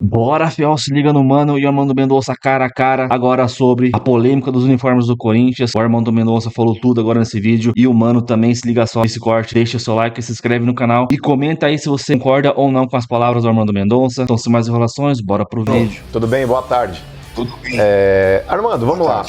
Bora, fiel, se liga no Mano e o Armando Mendonça cara a cara, agora sobre a polêmica dos uniformes do Corinthians. O Armando Mendonça falou tudo agora nesse vídeo e o Mano também. Se liga só nesse corte, deixa seu like, se inscreve no canal e comenta aí se você concorda ou não com as palavras do Armando Mendonça. Então, sem mais enrolações, bora pro vídeo. Tudo bem? Boa tarde. Tudo bem. Armando, vamos lá.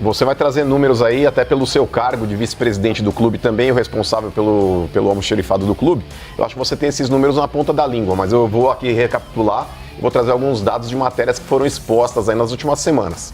Você vai trazer números aí, até pelo seu cargo de vice-presidente do clube, também o responsável pelo almoxerifado do clube. Eu acho que você tem esses números na ponta da língua, mas eu vou aqui recapitular e vou trazer alguns dados de matérias que foram expostas aí nas últimas semanas.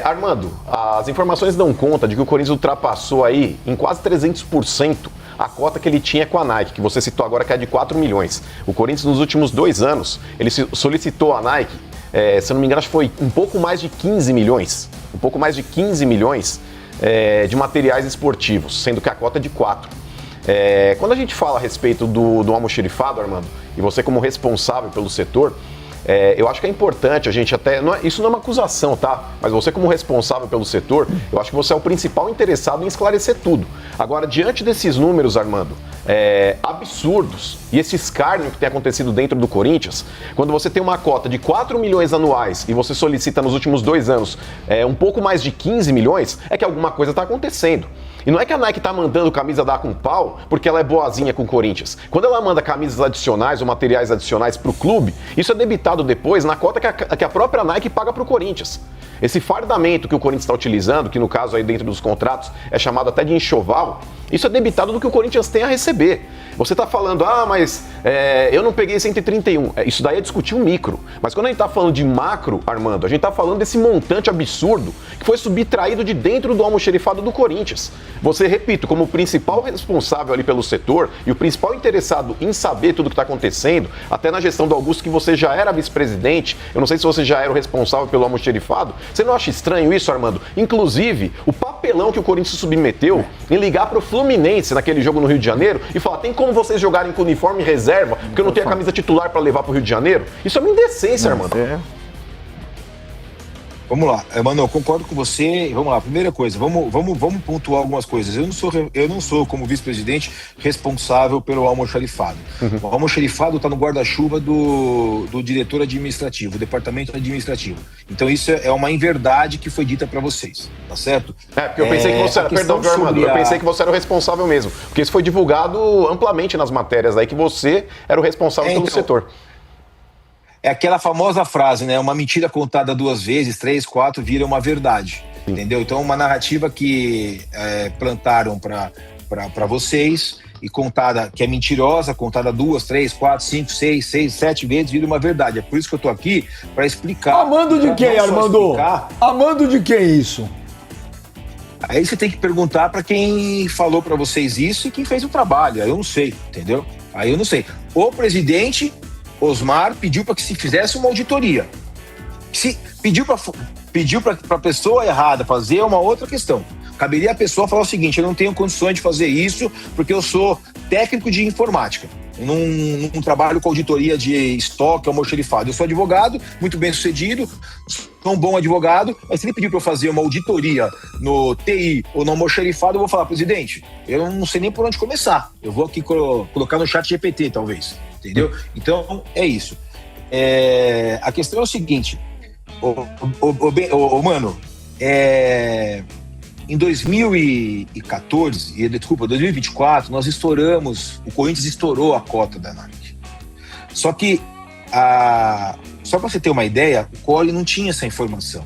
Armando, as informações dão conta de que o Corinthians ultrapassou aí em quase 300% a cota que ele tinha com a Nike, que você citou agora, que é de 4 milhões. O Corinthians, nos últimos 2 anos, ele solicitou a Nike, se eu não me engano, acho que foi um pouco mais de 15 milhões. Um pouco mais de 15 milhões de materiais esportivos, sendo que a cota é de 4. Quando a gente fala a respeito do almoxerifado, Armando, e você como responsável pelo setor, eu acho que é importante a gente até... isso não é uma acusação, tá? Mas você como responsável pelo setor, eu acho que você é o principal interessado em esclarecer tudo. Agora, diante desses números, Armando, absurdos, e esse escárnio que tem acontecido dentro do Corinthians, quando você tem uma cota de 4 milhões anuais e você solicita nos últimos 2 anos um pouco mais de 15 milhões, é que alguma coisa está acontecendo. E não é que a Nike tá mandando camisa dar com pau porque ela é boazinha com o Corinthians. Quando ela manda camisas adicionais ou materiais adicionais pro clube, isso é debitado depois na cota que a própria Nike paga pro Corinthians. Esse fardamento que o Corinthians está utilizando, que no caso aí dentro dos contratos é chamado até de enxoval, isso é debitado do que o Corinthians tem a receber. Você está falando, mas eu não peguei 131. Isso daí é discutir o micro. Mas quando a gente está falando de macro, Armando, a gente está falando desse montante absurdo que foi subtraído de dentro do almoxerifado do Corinthians. Você, repito, como o principal responsável ali pelo setor e o principal interessado em saber tudo o que está acontecendo, até na gestão do Augusto, que você já era vice-presidente, eu não sei se você já era o responsável pelo almoxerifado, você não acha estranho isso, Armando? Inclusive, o papelão que o Corinthians se submeteu em ligar para o Fluminense naquele jogo no Rio de Janeiro e falar, tem como vocês jogarem com uniforme reserva porque eu não tenho a camisa titular para levar para o Rio de Janeiro? Isso é uma indecência, Armando. Vamos lá, mano, eu concordo com você. Vamos lá, primeira coisa, vamos pontuar algumas coisas. Eu não sou, como vice-presidente, responsável pelo almoxarifado. O almoxarifado está no guarda-chuva do diretor administrativo, do departamento administrativo. Então isso é uma inverdade que foi dita para vocês, tá certo? Porque eu pensei que você era, perdão, Armando, eu pensei que você era o responsável mesmo, porque isso foi divulgado amplamente nas matérias aí, que você era o responsável pelo setor. É aquela famosa frase, né? Uma mentira contada 2 vezes, 3, 4, vira uma verdade. Sim. Entendeu? Então, uma narrativa que plantaram para vocês e contada, que é mentirosa, contada 2, 3, 4, 5, 6, 7 vezes, vira uma verdade. É por isso que eu tô aqui para explicar. Amando de quem, Armando? Amando de quem isso? Aí você tem que perguntar para quem falou para vocês isso e quem fez o trabalho. Aí eu não sei, entendeu? Aí eu não sei. O presidente Osmar pediu para que se fizesse uma auditoria. Se pediu para a pessoa errada fazer uma outra questão. Caberia a pessoa falar o seguinte: eu não tenho condições de fazer isso porque eu sou técnico de informática. Eu não trabalho com auditoria de estoque, almoxerifado. Eu sou advogado, muito bem sucedido, sou um bom advogado, mas se ele pedir para eu fazer uma auditoria no TI ou no almoxerifado, eu vou falar, presidente, eu não sei nem por onde começar. Eu vou aqui colocar no chat GPT, talvez. Entendeu? Então, é isso. A questão é o seguinte, mano, em 2024, nós estouramos, o Corinthians estourou a cota da Nike. Só que, só para você ter uma ideia, o Coli não tinha essa informação.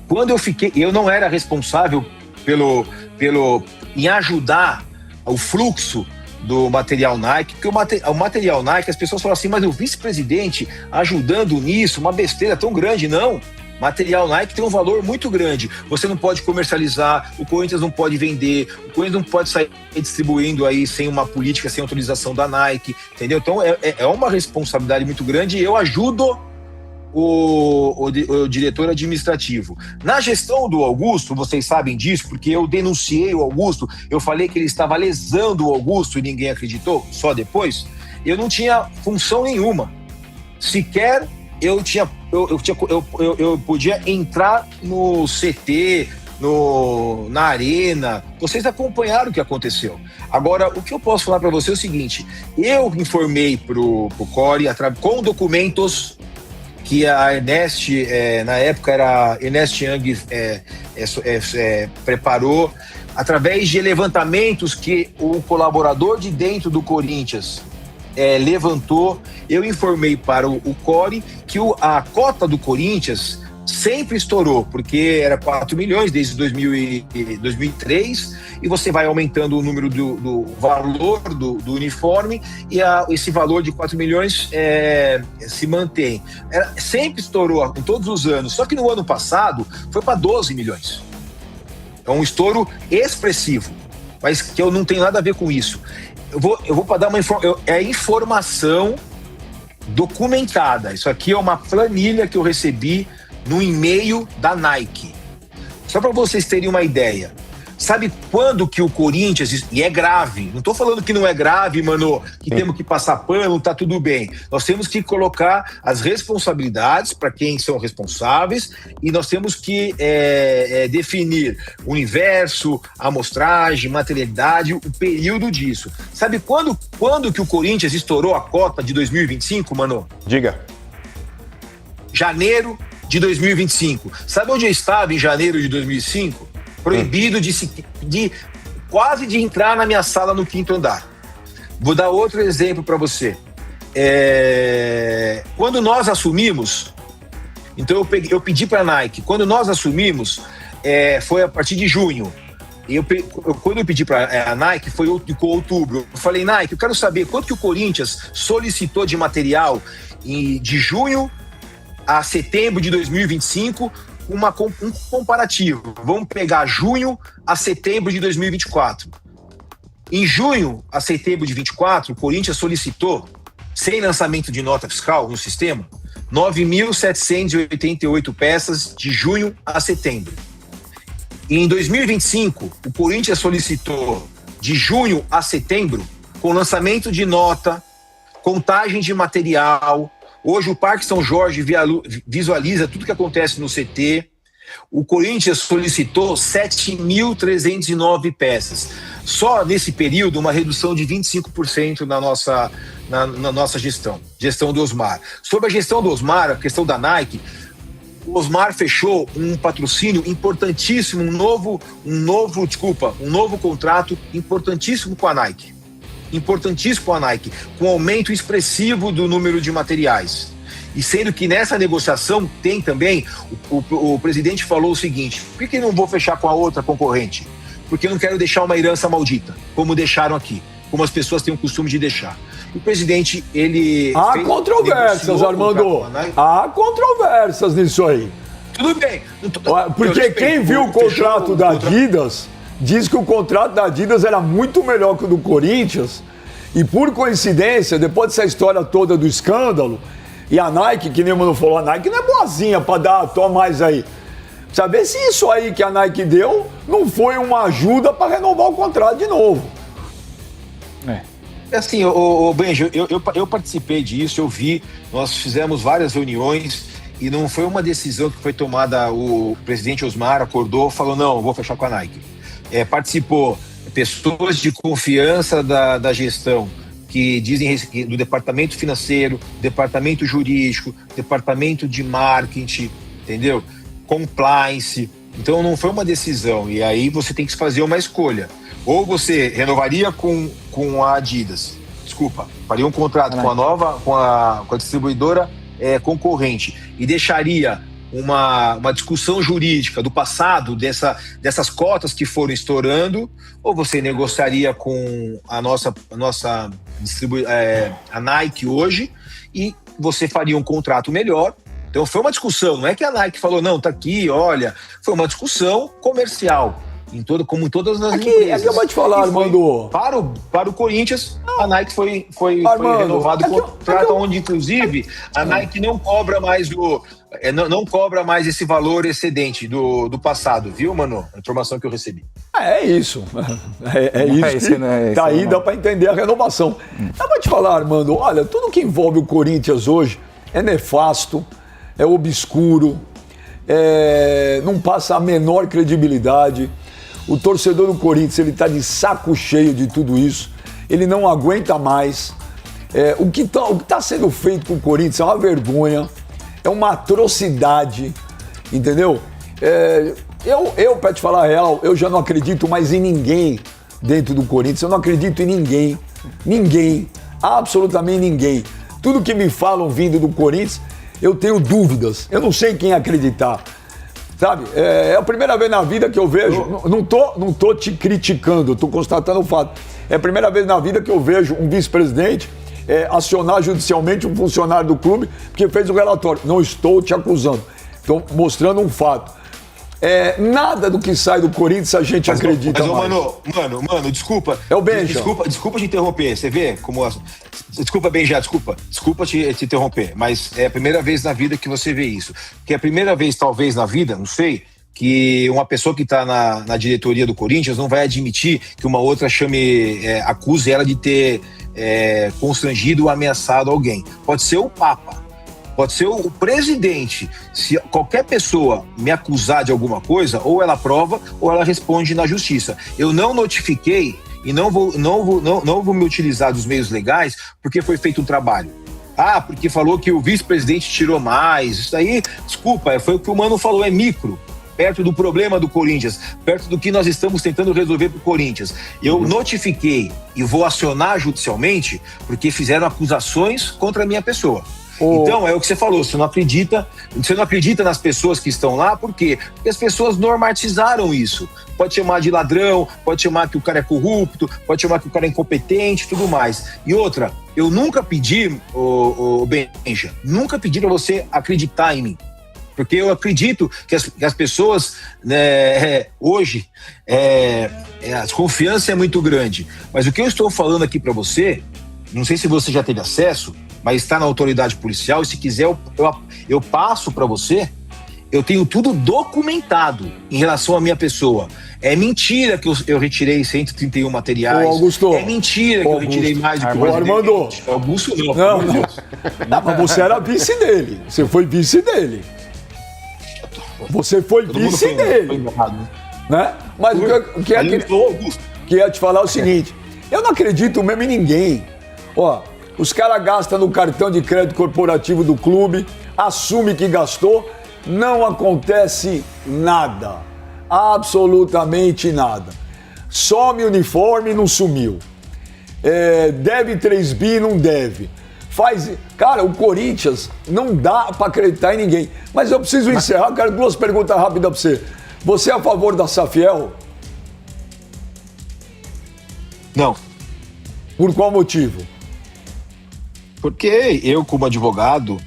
Quando eu não era responsável em ajudar o fluxo do material Nike, porque o material Nike, as pessoas falam assim, mas o vice-presidente ajudando nisso, uma besteira tão grande. Não, material Nike tem um valor muito grande, você não pode comercializar, o Corinthians não pode vender, o Corinthians não pode sair distribuindo aí sem uma política, sem autorização da Nike, entendeu? Então é uma responsabilidade muito grande e eu ajudo o diretor administrativo. Na gestão do Augusto, vocês sabem disso, porque eu denunciei o Augusto, eu falei que ele estava lesando o Augusto e ninguém acreditou, só depois. Eu não tinha função nenhuma. Sequer eu podia entrar no CT, na arena, vocês acompanharam o que aconteceu. Agora, o que eu posso falar para você é o seguinte: eu informei pro Core com documentos que a Ernest, na época era Ernest Young, preparou, através de levantamentos que o colaborador de dentro do Corinthians levantou. Eu informei para o Core que a cota do Corinthians sempre estourou, porque era 4 milhões desde 2003, e você vai aumentando o número do valor do uniforme, e esse valor de 4 milhões se mantém. Sempre estourou em todos os anos, só que no ano passado foi para 12 milhões. É um estouro expressivo, mas que eu não tenho nada a ver com isso. Eu vou para dar uma informação documentada. Isso aqui é uma planilha que eu recebi no e-mail da Nike. Só para vocês terem uma ideia. Sabe quando que o Corinthians... E é grave. Não estou falando que não é grave, mano, que temos que passar pano, tá tudo bem. Nós temos que colocar as responsabilidades para quem são responsáveis, e nós temos que definir o universo, a amostragem, materialidade, o período disso. Sabe quando que o Corinthians estourou a cota de 2025, mano? Diga. Janeiro de 2025. Sabe onde eu estava em janeiro de 2005? Proibido quase de entrar na minha sala no 5º andar. Vou dar outro exemplo para você. Quando nós assumimos, então eu pedi para a Nike, quando nós assumimos, foi a partir de junho. Quando eu pedi para a Nike, foi outubro. Eu falei, Nike, eu quero saber quanto que o Corinthians solicitou de material de junho a setembro de 2025, um comparativo. Vamos pegar junho a setembro de 2024. Em junho a setembro de 2024, o Corinthians solicitou, sem lançamento de nota fiscal no sistema, 9.788 peças de junho a setembro. E em 2025, o Corinthians solicitou de junho a setembro, com lançamento de nota, contagem de material. Hoje o Parque São Jorge visualiza tudo que acontece no CT. O Corinthians solicitou 7.309 peças. Só nesse período, uma redução de 25% na nossa gestão do Osmar. Sobre a gestão do Osmar, a questão da Nike, o Osmar fechou um patrocínio importantíssimo, um novo contrato importantíssimo com a Nike. Com aumento expressivo do número de materiais. E sendo que nessa negociação tem também, o presidente falou o seguinte: por que não vou fechar com a outra concorrente? Porque eu não quero deixar uma herança maldita, como deixaram aqui, como as pessoas têm o costume de deixar. O presidente, ele... Há controvérsias, Armando. Há controvérsias nisso aí. Tudo bem. Porque quem viu o contrato da Adidas diz que o contrato da Adidas era muito melhor que o do Corinthians, e por coincidência, depois dessa história toda do escândalo, e a Nike, que nem o Mano falou, a Nike não é boazinha pra dar, toma mais aí. Saber se isso aí que a Nike deu não foi uma ajuda para renovar o contrato de novo. Assim, Benjo, eu participei disso, eu vi, nós fizemos várias reuniões, e não foi uma decisão que foi tomada, o presidente Osmar acordou, falou, não, vou fechar com a Nike. Participou pessoas de confiança da gestão, que dizem do departamento financeiro, departamento jurídico, departamento de marketing, entendeu? Compliance. Então não foi uma decisão, e aí você tem que fazer uma escolha. Ou você renovaria com a Adidas, faria um contrato com a distribuidora concorrente e deixaria uma discussão jurídica do passado dessas cotas que foram estourando, ou você negociaria com a nossa a Nike hoje, e você faria um contrato melhor. Então foi uma discussão, não é que a Nike falou, não, tá aqui, olha, foi uma discussão comercial, como em todas as empresas. Aqui eu vou te falar, Armando. Para o Corinthians, a Nike foi renovado o contrato, onde inclusive a Nike não cobra mais não cobra mais esse valor excedente do passado, viu, mano? A informação que eu recebi. É isso. Tá aí, dá para entender a renovação. Eu vou te falar, Armando, olha, tudo que envolve o Corinthians hoje é nefasto, é obscuro, não passa a menor credibilidade. O torcedor do Corinthians, ele está de saco cheio de tudo isso, ele não aguenta mais. O que tá sendo feito com o Corinthians é uma vergonha, é uma atrocidade, entendeu? Eu, pra te falar a real, eu já não acredito mais em ninguém dentro do Corinthians, eu não acredito em ninguém, absolutamente ninguém. Tudo que me falam vindo do Corinthians, eu tenho dúvidas, eu não sei quem acreditar. Sabe, é a primeira vez na vida que eu vejo, não tô te criticando, eu tô constatando o fato. É a primeira vez na vida que eu vejo um vice-presidente acionar judicialmente um funcionário do clube porque fez o relatório. Não estou te acusando, estou mostrando um fato. Nada do que sai do Corinthians a gente acredita mais. Mano, desculpa. É o Benja. Desculpa te interromper, você vê como... Desculpa, Benja, desculpa te interromper, mas é a primeira vez na vida que você vê isso. Que é a primeira vez, talvez, na vida, não sei, que uma pessoa que está na diretoria do Corinthians não vai admitir que uma outra acuse ela de ter constrangido ou ameaçado alguém. Pode ser o Papa, pode ser o presidente. Se qualquer pessoa me acusar de alguma coisa, ou ela prova ou ela responde na justiça. Eu não notifiquei e não vou me utilizar dos meios legais porque foi feito um trabalho. Porque falou que o vice-presidente tirou mais. Isso aí, desculpa, foi o que o Mano falou, é micro. Perto do problema do Corinthians, perto do que nós estamos tentando resolver para o Corinthians. Eu notifiquei e vou acionar judicialmente porque fizeram acusações contra a minha pessoa. Então, é o que você falou, você não acredita nas pessoas que estão lá, por quê? Porque as pessoas normatizaram isso. Pode chamar de ladrão, pode chamar que o cara é corrupto, pode chamar que o cara é incompetente e tudo mais. E outra, eu nunca pedi, Benja, nunca pedi para você acreditar em mim. Porque eu acredito que as pessoas, né, hoje, a desconfiança é muito grande. Mas o que eu estou falando aqui para você, não sei se você já teve acesso, mas está na autoridade policial, e se quiser eu passo para você, eu tenho tudo documentado em relação à minha pessoa. É mentira que eu retirei 131 materiais. Augusto, é mentira que eu retirei mais do que o Armando. Augusto não. Não, mas você era vice dele. Você foi vice dele. Você foi vice dele. Né? Mas o que é te falar é o seguinte: eu não acredito mesmo em ninguém. Os caras gastam no cartão de crédito corporativo do clube, assume que gastou, não acontece nada. Absolutamente nada. Some uniforme, não sumiu. Deve 3 bi, não deve. Cara, o Corinthians não dá pra acreditar em ninguém. Mas eu preciso encerrar, quero 2 perguntas rápidas pra você. Você é a favor da Safiel? Não. Por qual motivo? Porque eu, como advogado,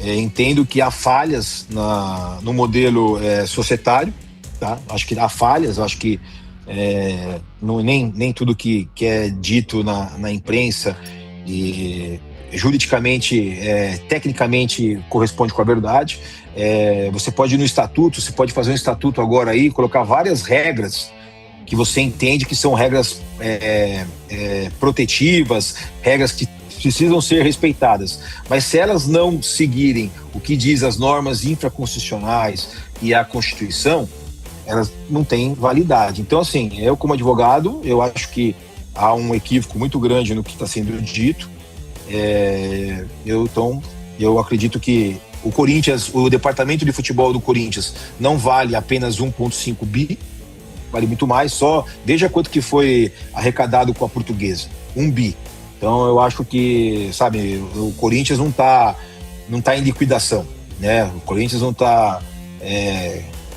entendo que há falhas no modelo societário, tá? Acho que há falhas, acho que nem tudo que é dito na imprensa e juridicamente, tecnicamente corresponde com a verdade. Você pode ir no estatuto, você pode fazer um estatuto agora aí, colocar várias regras que você entende que são regras protetivas, regras que precisam ser respeitadas, mas se elas não seguirem o que diz as normas infraconstitucionais e a Constituição, elas não têm validade. Então, assim, eu como advogado, eu acho que há um equívoco muito grande no que está sendo dito. Eu acredito que o Corinthians, o departamento de futebol do Corinthians não vale apenas 1,5 bi, vale muito mais, só veja quanto que foi arrecadado com a Portuguesa, 1 bi. Então eu acho que, sabe, o Corinthians não tá em liquidação, né? O Corinthians não tá...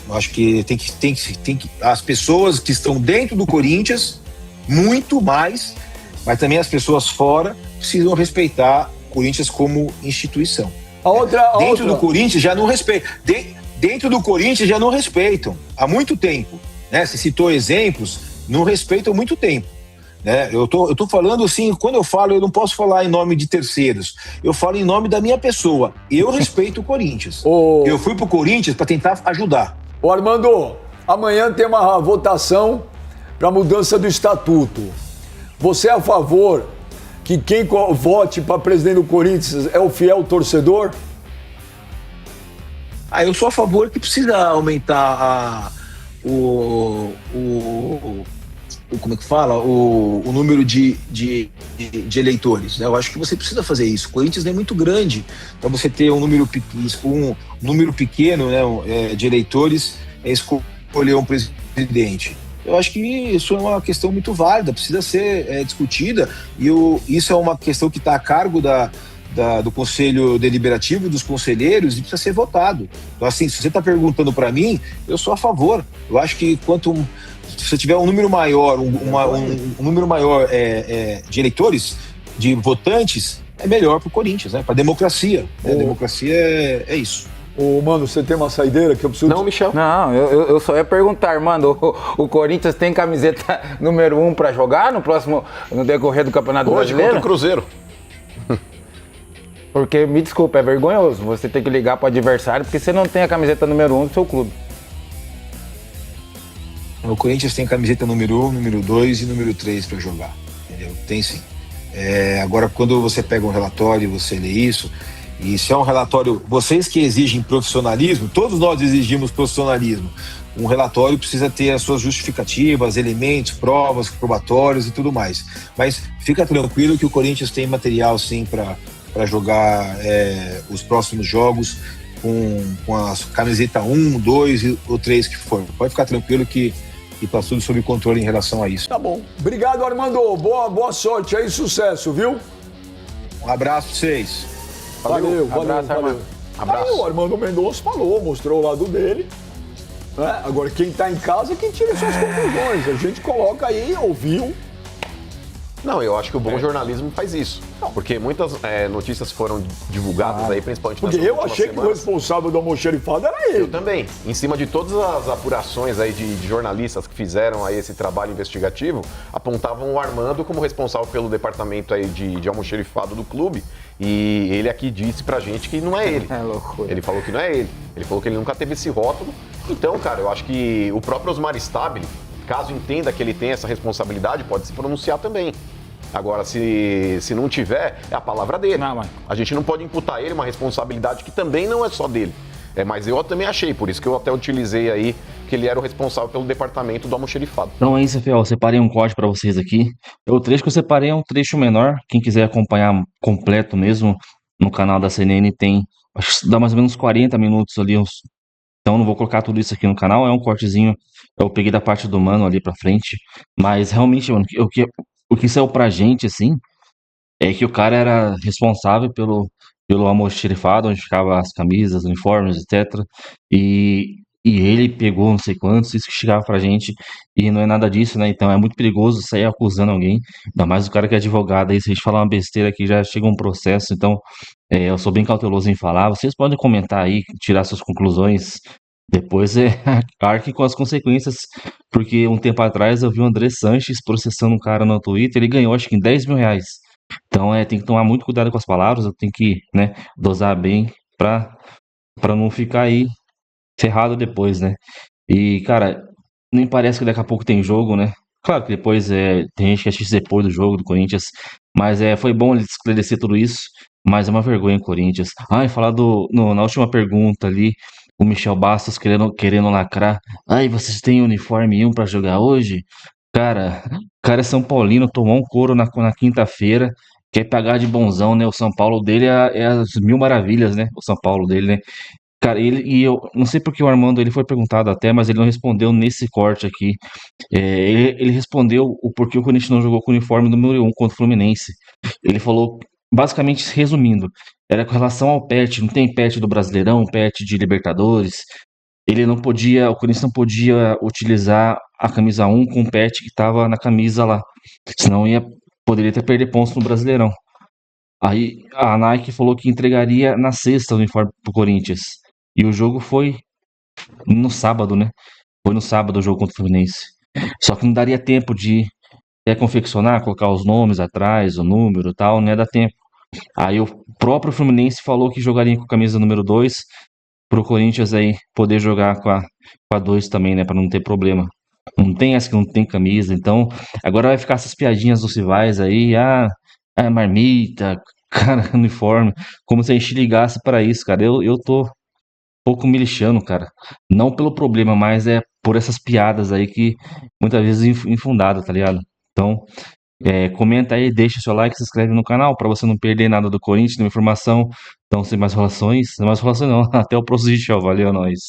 eu acho que tem que as pessoas que estão dentro do Corinthians, muito mais, mas também as pessoas fora precisam respeitar o Corinthians como instituição. Dentro do Corinthians já não respeitam. Dentro do Corinthians já não respeitam há muito tempo, né? Você citou exemplos, não respeitam há muito tempo. Eu tô falando assim, quando eu falo, eu não posso falar em nome de terceiros, eu falo em nome da minha pessoa. Eu respeito o Corinthians. Eu fui pro Corinthians para tentar ajudar. Armando, amanhã tem uma votação para mudança do estatuto. Você é a favor que quem vote para presidente do Corinthians é o fiel torcedor? Eu sou a favor que precisa aumentar como é que fala? O número de eleitores, né? Eu acho que você precisa fazer isso. O Corinthians é muito grande para você ter um número pequeno, né, de eleitores, escolher um presidente. Eu acho que isso é uma questão muito válida, precisa ser discutida, e isso é uma questão que está a cargo do Conselho Deliberativo, dos conselheiros, e precisa ser votado. Então, assim, se você está perguntando para mim, eu sou a favor. Eu acho que se você tiver um número maior, um número maior de eleitores, de votantes, é melhor para o Corinthians, né? Para a democracia. A democracia é isso. Mano, você tem uma saideira que eu preciso... Não, Michel. Não, eu só ia perguntar, mano, o Corinthians tem camiseta número 1 pra jogar no decorrer do Campeonato Brasileiro? Hoje contra o Cruzeiro. Porque, me desculpa, é vergonhoso você ter que ligar pro adversário porque você não tem a camiseta número 1 do seu clube. O Corinthians tem camiseta número 1, número 2 e número 3 para jogar, entendeu? Tem sim. Agora, quando você pega um relatório e você lê isso, e se é um relatório, vocês que exigem profissionalismo, todos nós exigimos profissionalismo, um relatório precisa ter as suas justificativas, elementos, provas, probatórios e tudo mais. Mas fica tranquilo que o Corinthians tem material sim para jogar os próximos jogos com a camiseta 1, 2 ou 3 que for. Pode ficar tranquilo que está tudo sob controle em relação a isso. Tá bom. Obrigado, Armando. Boa sorte aí, sucesso, viu? Um abraço para vocês. Valeu. Abraço. Aí o Armando Mendonça mostrou o lado dele. Né? Agora, quem tá em casa é quem tira suas conclusões. A gente coloca aí, ouviu. Não, eu acho que o bom jornalismo faz isso. Porque muitas notícias foram divulgadas aí, principalmente nas Porque eu últimas achei que o semanas. responsável do almoxerifado era ele. Eu também. Em cima de todas as apurações aí de jornalistas que fizeram aí esse trabalho investigativo, apontavam o Armando como responsável pelo departamento aí de almoxerifado do clube. E ele aqui disse pra gente que não é ele. É loucura. Ele falou que não é ele. Ele falou que ele nunca teve esse rótulo. Então, cara, eu acho que o próprio Osmar Stabile, caso entenda que ele tem essa responsabilidade, pode se pronunciar também. Agora, se não tiver, é a palavra dele. Não, mas... A gente não pode imputar a ele uma responsabilidade que também não é só dele. Mas eu também achei, por isso que eu até utilizei aí que ele era o responsável pelo departamento do almoxerifado. Então é isso, Fiel. Eu separei um corte pra vocês aqui. O trecho que eu separei é um trecho menor. Quem quiser acompanhar completo mesmo, no canal da CNN tem, acho que dá mais ou menos 40 minutos ali. Então não vou colocar tudo isso aqui no canal, é um cortezinho. Eu peguei da parte do mano ali pra frente. Mas realmente, mano, o que saiu pra gente, assim, é que o cara era responsável pelo almoxerifado, onde ficava as camisas, uniformes, etc. E ele pegou não sei quantos, isso que chegava pra gente, e não é nada disso, né? Então é muito perigoso sair acusando alguém, ainda mais o cara que é advogado, aí se a gente falar uma besteira aqui já chega um processo, então eu sou bem cauteloso em falar. Vocês podem comentar aí, tirar suas conclusões, depois arque com as consequências, porque um tempo atrás eu vi o André Sanches processando um cara no Twitter, ele ganhou acho que em R$ 10.000. Então tem que tomar muito cuidado com as palavras, eu tenho que, né, dosar bem pra não ficar aí ferrado depois, né? E, cara, nem parece que daqui a pouco tem jogo, né? Claro que depois tem gente que assiste depois do jogo do Corinthians, mas foi bom ele esclarecer tudo isso, mas é uma vergonha o Corinthians. E falar na última pergunta ali, o Michel Bastos querendo lacrar. Vocês têm uniforme 1 pra jogar hoje? Cara, o cara é São Paulino, tomou um couro na quinta-feira, quer pagar de bonzão, né? O São Paulo dele é as mil maravilhas, né? O São Paulo dele, né? Cara, eu não sei porque o Armando ele foi perguntado até, mas ele não respondeu nesse corte aqui. Ele respondeu o porquê o Corinthians não jogou com o uniforme número 1 contra o Fluminense. Ele falou, basicamente resumindo, era com relação ao pet, não tem pet do Brasileirão, pet de Libertadores. O Corinthians não podia utilizar a camisa 1 com o pet que estava na camisa lá, senão poderia ter perdido pontos no Brasileirão. Aí a Nike falou que entregaria na sexta o uniforme pro Corinthians. E o jogo foi no sábado, né? Foi no sábado o jogo contra o Fluminense. Só que não daria tempo de confeccionar, colocar os nomes atrás, o número e tal, não ia dar tempo. Aí o próprio Fluminense falou que jogaria com a camisa número 2 pro Corinthians aí poder jogar com a 2 também, né? Pra não ter problema. Não tem essa que não tem camisa, então agora vai ficar essas piadinhas dos rivais aí, marmita, cara, uniforme, como se a gente ligasse pra isso, cara. Eu tô pouco miliciano, cara. Não pelo problema, mas é por essas piadas aí que muitas vezes infundadas, tá ligado? Então, comenta aí, deixa o seu like, se inscreve no canal pra você não perder nada do Corinthians, nenhuma informação. Então, sem mais relações não. Até o próximo vídeo, tchau. Valeu, é nóis.